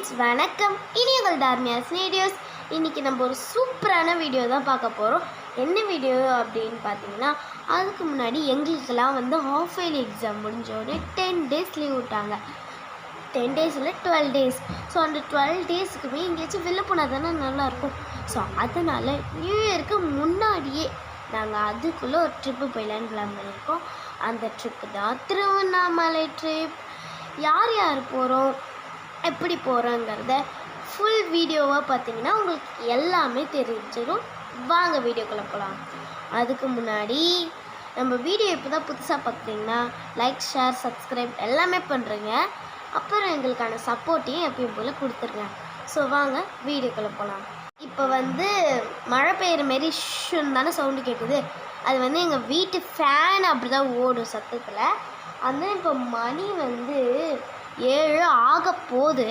Friends வணக்கம். இனி உங்கள் தார்மியாஸ் வீடியோஸ். இன்றைக்கி நம்ம ஒரு சூப்பரான வீடியோ தான் பார்க்க போகிறோம். என்ன வீடியோ அப்படின்னு பார்த்தீங்கன்னா, அதுக்கு முன்னாடி எங்களுக்கெல்லாம் ஹாஃப் இயர்லி எக்ஸாம் முடிஞ்சோடனே 10 டேஸ் லீவ் விட்டாங்க. 10 டேஸ் இல்லை 12 டேஸ். ஸோ அந்த 12 டேஸுக்குமே எங்கேயாச்சும் வெளில போனால் தானே நல்லாயிருக்கும். ஸோ அதனால் நியூ இயருக்கு முன்னாடியே நாங்கள் அதுக்குள்ளே ஒரு ட்ரிப்பு போயிடலான்னு பிளான் பண்ணியிருக்கோம். அந்த ட்ரிப்பு தான் திருவண்ணாமலை ட்ரிப். யார் யார் போகிறோம், எப்படி போகிறோங்கிறத ஃபுல் வீடியோவாக பார்த்தீங்கன்னா உங்களுக்கு எல்லாமே தெரிஞ்சிடும். வாங்க வீடியோக்குள்ளே போகலாம். அதுக்கு முன்னாடி நம்ம வீடியோ இப்போ தான் புதுசாக பார்க்குறீங்கன்னா லைக், ஷேர், சப்ஸ்கிரைப் எல்லாமே பண்ணுறீங்க. அப்புறம் எங்களுக்கான சப்போர்ட்டையும் எப்பயும் போல் கொடுத்துருங்க. ஸோ வாங்க வீடியோக்குள்ளே போகலாம். இப்போ மழை பெய்கிற மாரி ஷுன்னு தானே சவுண்டு கேட்குது. அது எங்கள் வீட்டு ஃபேன் அப்படி தான் ஓடும் சத்தத்தில். இப்போ மணி 7 ஆக போகுது.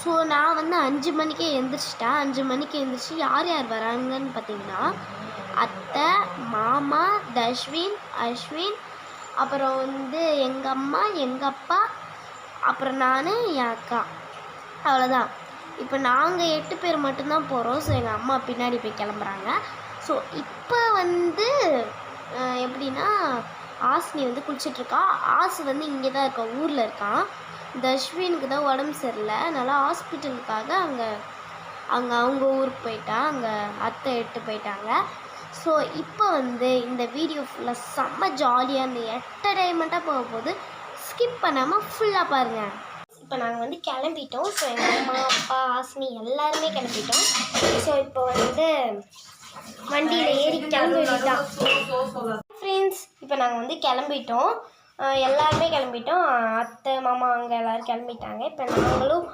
ஸோ நான் 5 மணிக்கே எழுந்திரிச்சிட்டேன். 5 மணிக்கு எழுந்திரிச்சி யார் யார் வராங்கன்னு பார்த்தீங்கன்னா, அத்தை, மாமா, தஷ்வின், அஸ்வின், அப்புறம் எங்கள் அம்மா, எங்கள் அப்பா, அப்புறம் நான், என் அக்கா, அவ்வளோதான். இப்போ நாங்கள் 8 பேர் மட்டும்தான் போகிறோம். ஸோ எங்கள் அம்மா பின்னாடி போய் கிளம்புறாங்க. ஸோ இப்போ எப்படின்னா, ஆசினி குளிச்சிட்ருக்கா. ஆசு இங்கே தான் இருக்கா, ஊரில் இருக்கான். தஷ்வினுக்கு தான் உடம்பு சரியில்லை, அதனால் ஹாஸ்பிட்டலுக்காக அங்கே அவங்க ஊருக்கு போயிட்டா. அங்கே அத்தை எட்டு போயிட்டாங்க. ஸோ இப்போ இந்த வீடியோ ஃபுல்லாக செம்ம ஜாலியாக இந்த என்டர்டைன்மெண்ட்டாக போக போது ஸ்கிப் பண்ணாமல் ஃபுல்லாக பாருங்கள். இப்போ நாங்கள் கிளம்பிட்டோம். ஸோ எங்கள் அம்மா, அப்பா, ஆசினி எல்லாருமே கிளம்பிட்டோம். ஸோ இப்போ வண்டியில் ஏறி கிளம்பிட்டோம் ஃப்ரெண்ட்ஸ். இப்போ நாங்கள் கிளம்பிட்டோம், எல்லாருமே கிளம்பிட்டோம். அத்தை, மாமா அங்கே எல்லோரும் கிளம்பிட்டாங்க. இப்போ நாங்களும்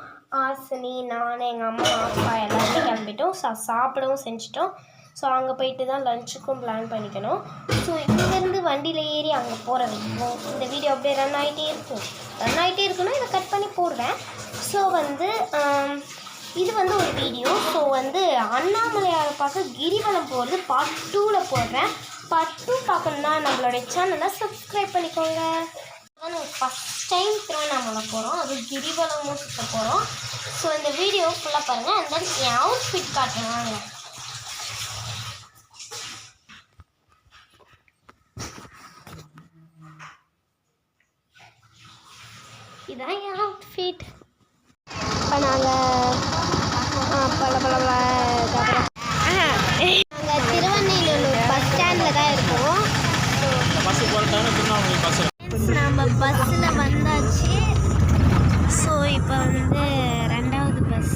ஆசினி, நான், எங்கள் அம்மா, அப்பா எல்லாருமே கிளம்பிட்டோம். சாப்பிடவும் செஞ்சிட்டோம். ஸோ அங்கே போயிட்டு தான் லஞ்சுக்கும் பிளான் பண்ணிக்கணும். ஸோ இங்கேருந்து வண்டியில் ஏறி அங்கே போகிற வரைக்கும் இந்த வீடியோ அப்படியே ரன் ஆகிட்டே இருக்குன்னா இதை கட் பண்ணி போடுவேன். ஸோ இது ஒரு வீடியோ. ஸோ அண்ணாமலையாரை பார்க்க கிரிவலம் போகிறது பார்ட் 2ல் போடுறேன். பார்ட் 2 பார்க்கணுன்னா நம்மளுடைய சேனலை சப்ஸ்கிரைப் பண்ணிக்கோங்க. நாங்கள் ஃபஸ்ட் டைம் திருவண்ணாமலை போகிறோம், அது கிரிவலமும் சுற்ற போகிறோம். ஸோ இந்த வீடியோ ஃபுல்லாக பாருங்கள். அண்ட் தென் என் அவுட்ஃபிட் காட்டுவாங்க. இதான் என் அவுட்ஃபிட். இப்போ நாங்கள் திருவண்ணாமலை பஸ் ஸ்டாண்டில் தான் இருக்கோம். நம்ம பஸ்ஸில் வந்தாச்சு. ஸோ இப்போ 2வது பஸ்